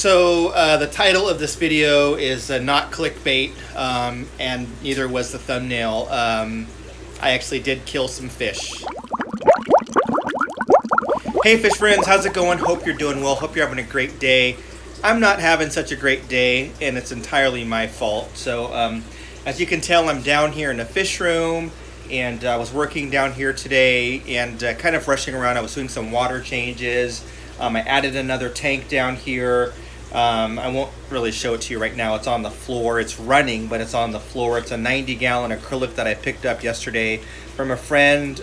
The title of this video is not clickbait, and neither was the thumbnail. I actually did kill some fish. Hey fish friends, how's it going? Hope you're doing well. Hope you're having a great day. I'm not having such a great day, and it's entirely my fault. So as you can tell, I'm down here in the fish room, and I was working down here today and kind of rushing around. I was doing some water changes. I added another tank down here. I won't really show it to you right now. It's on the floor. It's running, but it's on the floor. It's a 90-gallon acrylic that I picked up yesterday from a friend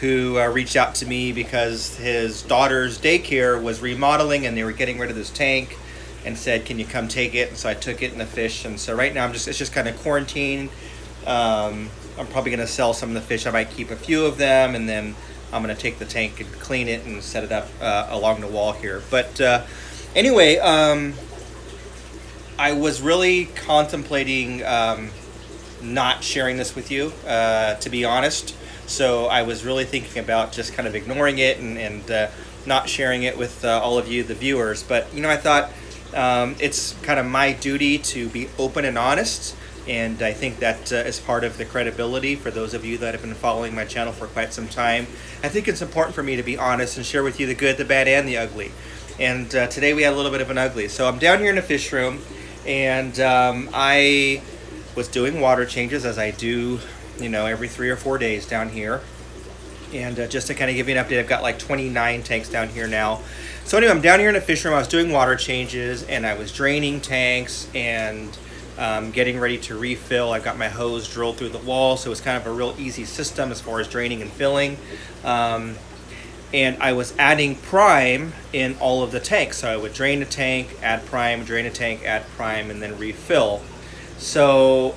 who reached out to me because his daughter's daycare was remodeling and they were getting rid of this tank and said, can you come take it? And so I took it and the fish. And so right now it's just kind of quarantined. I'm probably going to sell some of the fish. I might keep a few of them, and then I'm going to take the tank and clean it and set it up along the wall here. But anyway, I was really contemplating not sharing this with you, to be honest. So I was really thinking about just kind of ignoring it and not sharing it with all of you, the viewers. But, you know, I thought it's kind of my duty to be open and honest. And I think that is part of the credibility for those of you that have been following my channel for quite some time. I think it's important for me to be honest and share with you the good, the bad, and the ugly. And today we had a little bit of an ugly. So I'm down here in the fish room, and I was doing water changes as I do, you know, every 3 or 4 days down here. And just to kind of give you an update, I've got like 29 tanks down here now. So anyway, I'm down here in the fish room. I was doing water changes, and I was draining tanks and getting ready to refill. I've got my hose drilled through the wall, so it's kind of a real easy system as far as draining and filling. And I was adding prime in all of the tanks. So I would drain a tank, add prime, drain a tank, add prime, and then refill. So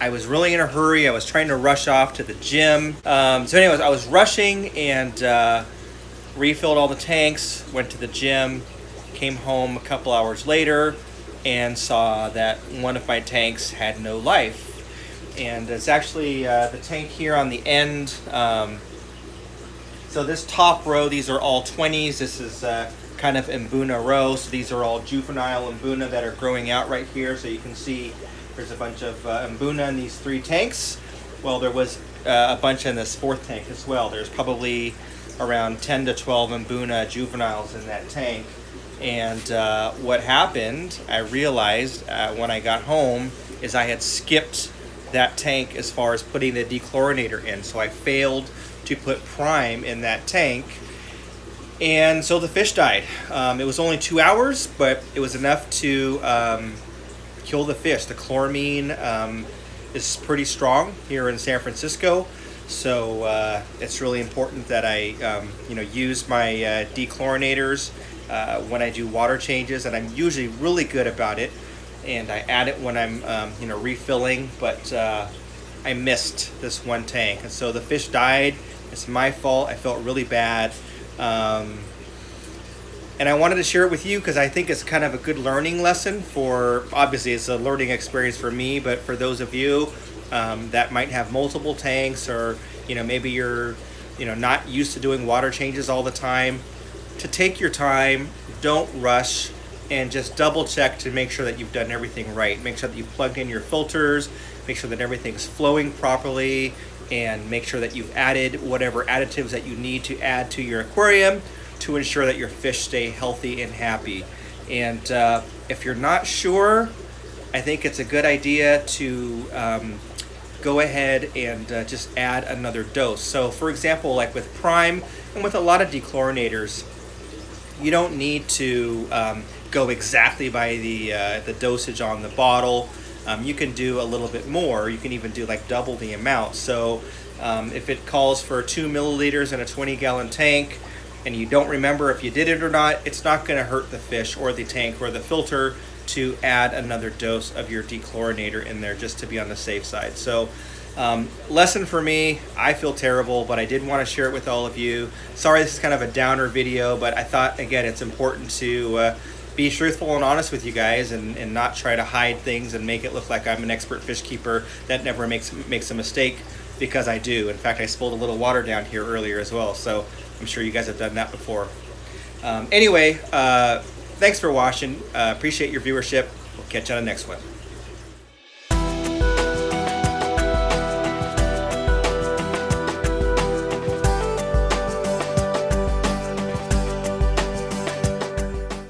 I was really in a hurry. I was trying to rush off to the gym. So anyways, I was rushing and refilled all the tanks, went to the gym, came home a couple hours later, and saw that one of my tanks had no life. And it's actually the tank here on the end. So this top row, these are all 20s. This is kind of Mbuna row. So these are all juvenile Mbuna that are growing out right here. So you can see there's a bunch of Mbuna in these 3 tanks. Well, there was a bunch in this 4th tank as well. There's probably around 10 to 12 Mbuna juveniles in that tank. And what happened, I realized when I got home, is I had skipped that tank as far as putting the dechlorinator in. So I failed to put prime in that tank, and so the fish died. It was only 2 hours, but it was enough to kill the fish. The chloramine is pretty strong here in San Francisco, so it's really important that I use my dechlorinators when I do water changes, and I'm usually really good about it, and I add it when I'm refilling, but I missed this one tank, and so the fish died. It's my fault. I felt really bad, and I wanted to share it with you because I think it's kind of a good learning lesson for, obviously it's a learning experience for me, but for those of you that might have multiple tanks, or maybe you're not used to doing water changes all the time, to take your time, don't rush, and just double check to make sure that you've done everything right. Make sure that you've plugged in your filters, make sure that everything's flowing properly, and make sure that you've added whatever additives that you need to add to your aquarium to ensure that your fish stay healthy and happy. And if you're not sure, I think it's a good idea to go ahead and just add another dose. So for example, like with prime and with a lot of dechlorinators, you don't need to go exactly by the dosage on the bottle. You can do a little bit more. You can even do like double the amount. So if it calls for 2 milliliters in a 20-gallon tank, and you don't remember if you did it or not, it's not going to hurt the fish or the tank or the filter to add another dose of your dechlorinator in there, just to be on the safe side. So lesson for me, I feel terrible, but I did want to share it with all of you. Sorry, this is kind of a downer video, but I thought, again, it's important to be truthful and honest with you guys, and not try to hide things and make it look like I'm an expert fish keeper that never makes a mistake, because I do. In fact, I spilled a little water down here earlier as well, so I'm sure you guys have done that before. Anyway, thanks for watching. Appreciate your viewership. We'll catch you on the next one.